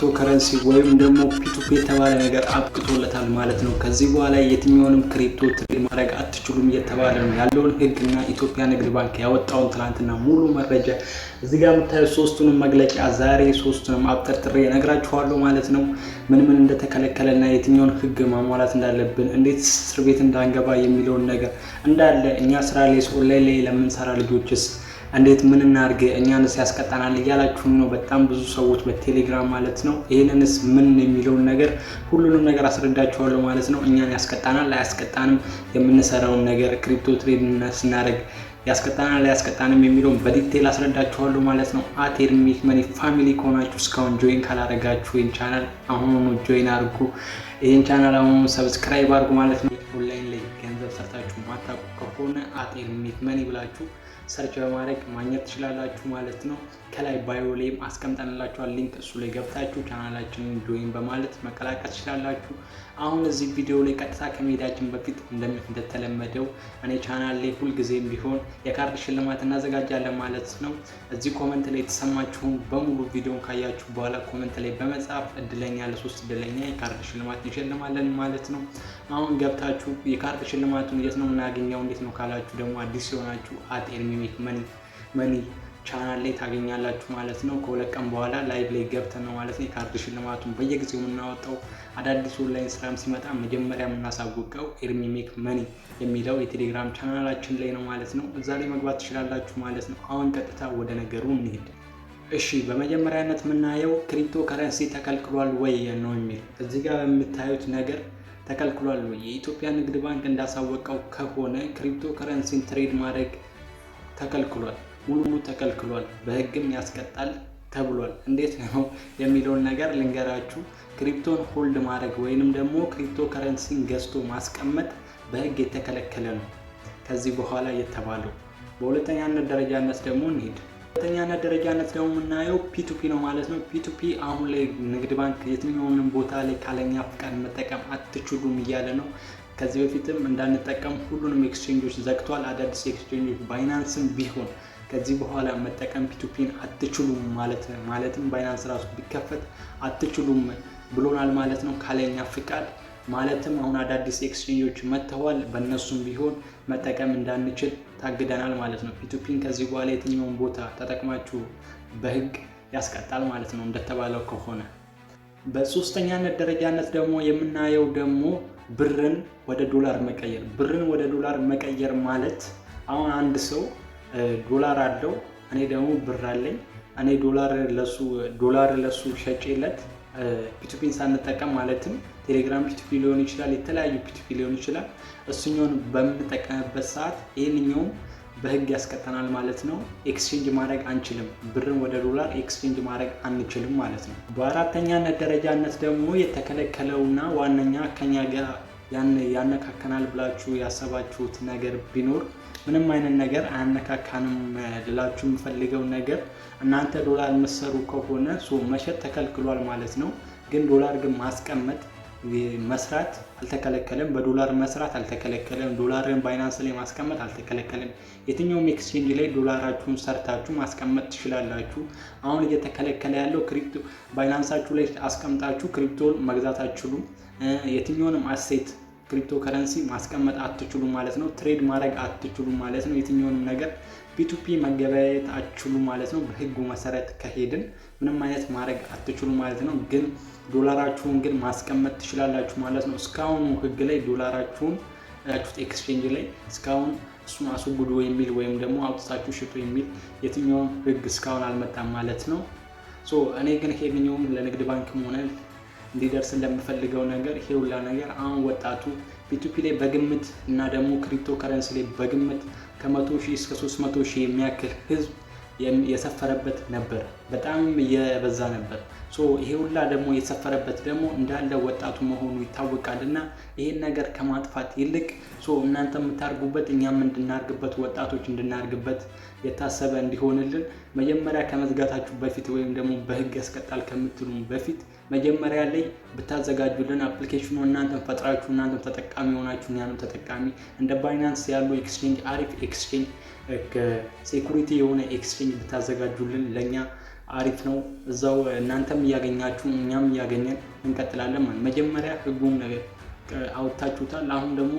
ክሪፕቶከረንሲ ወይም ደግሞ ፒቱፒ የተባለ ነገር አብቅቶለታል ማለት ነው። ከዚህ በኋላ የትኛውንም ክሪፕቶ ትሬድ ማድረግ አትችሉም እየተባለ ነው ያለውን ህግና ኢትዮጵያ ንግድ ባንክ ያወጣውን ትናንትና ሙሉ መረጃ እዚህ ጋር የምታዩት ሶስቱንም መግለጫ ዛሬ ሶስቱንም አብጠርጥሬ እነግራችኋለሁ ማለት ነው። ምን እንደተከለከለና የትኛውን ህግ ማሟላት እንዳለብን እንዴት እስር ቤት እንዳንገባ የሚለውን ነገር እንዳለ እኛ ስራ ላይ ኦንላይን ላይ ለምንሰራ ልጆችስ እንዴት ምን እናርገ እኛንስ ያስቀጣናል እያላችሁ ነው በጣም ብዙ ሰዎች በቴሌግራም ማለት ነው። ይሄንንስ ምን የሚለውን ነገር ሁሉንም ነገር አስረዳችኋለሁ ማለት ነው። እኛን ያስቀጣናል አያስቀጣንም፣ የምንሰራውን ነገር ክሪፕቶ ትሬድ ስናደርግ ያስቀጣናል አያስቀጣንም የሚለውን በዲቴል አስረዳችኋለሁ ማለት ነው። ኤርሚ ሜክ መኒ ፋሚሊ ከሆናችሁ እስካሁን ጆይን ካላደረጋችሁ ይህን ቻናል አሁኑኑ ጆይን አድርጉ። ይህን ቻናል አሁኑ ሰብስክራይብ አድርጉ ማለት ነው። ኦንላይን ላይ ገንዘብ ሰርታችሁ ማታውቁ ከሆነ ኤርሚ ሜክ መኒ ብላችሁ ሰርች በማድረግ ማግኘት ትችላላችሁ ማለት ነው። ከላይ ባዮ ላይም አስቀምጠንላችኋል ሊንክ፣ እሱ ላይ ገብታችሁ ቻናላችንን ጆይን በማለት መቀላቀል ትችላላችሁ። አሁን እዚህ ቪዲዮ ላይ ቀጥታ ከመሄዳችን በፊት እንደተለመደው እኔ ቻናል ላይ ሁልጊዜም ቢሆን የካርድ ሽልማት እናዘጋጃለን ማለት ነው። እዚህ ኮመንት ላይ የተሰማችሁን በሙሉ ቪዲዮን ካያችሁ በኋላ ኮመንት ላይ በመጻፍ እድለኛ ለሶስት እድለኛ የካርድ ሽልማት እንሸልማለን ማለት ነው። አሁን ገብታችሁ የካርድ ሽልማቱን የት ነው የምናገኘው እንዴት ነው ካላችሁ ደግሞ አዲስ ሲሆናችሁ ኤርሚ ሜክ መኒ ቻናል ላይ ታገኛላችሁ ማለት ነው። ከሁለት ቀን በኋላ ላይቭ ላይ ገብተን ነው ማለት ነው የካርድ ሽልማቱን በየጊዜው የምናወጣው። አዳዲስ ኦንላይን ስራም ሲመጣ መጀመሪያ የምናሳውቀው ኤርሚ ሜክ መኒ የሚለው የቴሌግራም ቻናላችን ላይ ነው ማለት ነው። እዛ ላይ መግባት ትችላላችሁ ማለት ነው። አሁን ቀጥታ ወደ ነገሩ እንሄድ። እሺ በመጀመሪያነት የምናየው ክሪፕቶ ከረንሲ ተከልክሏል ወይ ነው የሚል። እዚህ ጋር የምታዩት ነገር ተከልክሏል ወይ? የኢትዮጵያ ንግድ ባንክ እንዳሳወቀው ከሆነ ክሪፕቶ ከረንሲን ትሬድ ማድረግ ተከልክሏል፣ ሙሉ ተከልክሏል፣ በህግም ያስቀጣል ተብሏል። እንዴት ነው የሚለውን ነገር ልንገራችሁ። ክሪፕቶን ሆልድ ማድረግ ወይንም ደግሞ ክሪፕቶ ከረንሲን ገዝቶ ማስቀመጥ በህግ የተከለከለ ነው ከዚህ በኋላ የተባለው። በሁለተኛነት ደረጃነት ደግሞ እንሂድ። በሁለተኛነት ደረጃነት ደግሞ የምናየው ፒቱፒ ነው ማለት ነው። ፒቱፒ አሁን ላይ ንግድ ባንክ የትኛውንም ቦታ ላይ ካለኛ ፍቃድ መጠቀም አትችሉም እያለ ነው። ከዚህ በፊትም እንዳንጠቀም ሁሉንም ኤክስቼንጆች ዘግቷል። አዳዲስ ኤክስቼንጆች ባይናንስም ቢሆን ከዚህ በኋላ መጠቀም ፒቱፒን አትችሉም ማለትም ባይናንስ ራሱ ቢከፈት አትችሉም ብሎናል ማለት ነው ካለኛ ፍቃድ። ማለትም አሁን አዳዲስ ኤክስቼንጆች መጥተዋል፣ በእነሱም ቢሆን መጠቀም እንዳንችል ታግደናል ማለት ነው። ፒቱፒን ከዚህ በኋላ የትኛውን ቦታ ተጠቅማችሁ በህግ ያስቀጣል ማለት ነው እንደተባለው ከሆነ። በሶስተኛነት ደረጃነት ደግሞ የምናየው ደግሞ ብርን ወደ ዶላር መቀየር። ብርን ወደ ዶላር መቀየር ማለት አሁን አንድ ሰው ዶላር አለው፣ እኔ ደግሞ ብር አለኝ። እኔ ዶላር ለሱ ሸጬለት ፒቱፒን ሳንጠቀም ማለትም ቴሌግራም ፒቱፒ ሊሆን ይችላል፣ የተለያዩ ፒቱፒ ሊሆን ይችላል። እሱኛውን በምንጠቀምበት ሰዓት ይህንኛውም በህግ ያስቀጠናል ማለት ነው። ኤክስቼንጅ ማድረግ አንችልም፣ ብርን ወደ ዶላር ኤክስቼንጅ ማድረግ አንችልም ማለት ነው። በአራተኛነት ደረጃነት ደግሞ የተከለከለውና ዋነኛ ከኛ ጋር ያነካከናል ብላችሁ ያሰባችሁት ነገር ቢኖር ምንም አይነት ነገር አያነካካንም ልላችሁ የምፈልገው ነገር እናንተ ዶላር መሰሩ ከሆነ መሸጥ ተከልክሏል ማለት ነው። ግን ዶላር ግን ማስቀመጥ መስራት አልተከለከለም። በዶላር መስራት አልተከለከለም። ዶላርን ባይናንስ ላይ ማስቀመጥ አልተከለከለም። የትኛውም ኤክስቼንጅ ላይ ዶላራችሁን ሰርታችሁ ማስቀመጥ ትችላላችሁ። አሁን እየተከለከለ ያለው ክሪፕቶ ባይናንሳችሁ ላይ አስቀምጣችሁ ክሪፕቶን መግዛት አትችሉም። የትኛውንም አሴት ክሪፕቶ ከረንሲ ማስቀመጥ አትችሉ ማለት ነው። ትሬድ ማድረግ አትችሉ ማለት ነው። የትኛውንም ነገር ፒቱፒ መገበያየት አትችሉ ማለት ነው። በህጉ መሰረት ከሄድን ምንም አይነት ማድረግ አትችሉ ማለት ነው። ግን ዶላራችሁን ግን ማስቀመጥ ትችላላችሁ ማለት ነው። እስካሁኑ ህግ ላይ ዶላራችሁን ኤክስቼንጅ ላይ እስካሁን እሱን አስወግዱ የሚል ወይም ደግሞ አውጥታችሁ ሽጡ የሚል የትኛውም ህግ እስካሁን አልመጣም ማለት ነው። እኔ ግን ይሄኛውም ለንግድ ባንክም ሆነ እንዲደርስ እንደምፈልገው ነገር ይሄ ሁላ ነገር አሁን ወጣቱ ፒቱፒ ላይ በግምት እና ደግሞ ክሪፕቶ ከረንሲ ላይ በግምት ከ100,000 እስከ 300,000 የሚያክል ህዝብ የሰፈረበት ነበር። በጣም እየበዛ ነበር። ይሄ ሁላ ደግሞ የሰፈረበት ደግሞ እንዳለ ወጣቱ መሆኑ ይታወቃልና ይሄን ነገር ከማጥፋት ይልቅ እናንተ የምታርጉበት እኛም እንድናርግበት ወጣቶች እንድናርግበት የታሰበ እንዲሆንልን መጀመሪያ ከመዝጋታችሁ በፊት ወይም ደግሞ በህግ ያስቀጣል ከምትሉም በፊት መጀመሪያ ላይ ብታዘጋጁልን አፕሊኬሽኑ እናንተም ፈጥራችሁ እናንተም ተጠቃሚ ሆናችሁ እኛንም ተጠቃሚ እንደ ባይናንስ ያሉ ኤክስቼንጅ አሪፍ ኤክስቼንጅ ሴኩሪቲ የሆነ ኤክስቼንጅ ብታዘጋጁልን ለኛ አሪፍ ነው። እዛው እናንተም እያገኛችሁ እኛም እያገኘን እንቀጥላለን ማለት። መጀመሪያ ህጉን አውጥታችሁታል። አሁን ደግሞ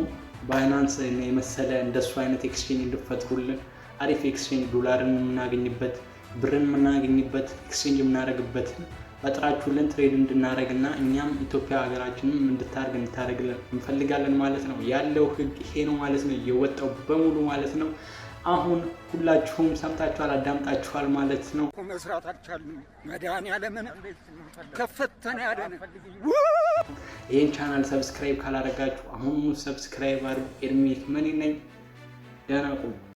ባይናንስ የመሰለ እንደሱ አይነት ኤክስቼንጅ እንድፈጥሩልን አሪፍ ኤክስቼንጅ ዶላርን የምናገኝበት ብርን የምናገኝበት ኤክስቼንጅ የምናደርግበት ፈጥራችሁልን ትሬድ እንድናደርግና እኛም ኢትዮጵያ ሀገራችንም እንድታደርግልን እንፈልጋለን ማለት ነው። ያለው ህግ ይሄ ነው ማለት ነው፣ የወጣው በሙሉ ማለት ነው። አሁን ሁላችሁም ሰምታችኋል፣ አዳምጣችኋል ማለት ነው። መስራት አልቻልንም። መድኃኒዓለምን ከፈተና ያደነ ይህን ቻናል ሰብስክራይብ ካላደረጋችሁ አሁን ሰብስክራይብ አድርጉ። ኤርሚ መኒ ነኝ። ደህና ቆዩ።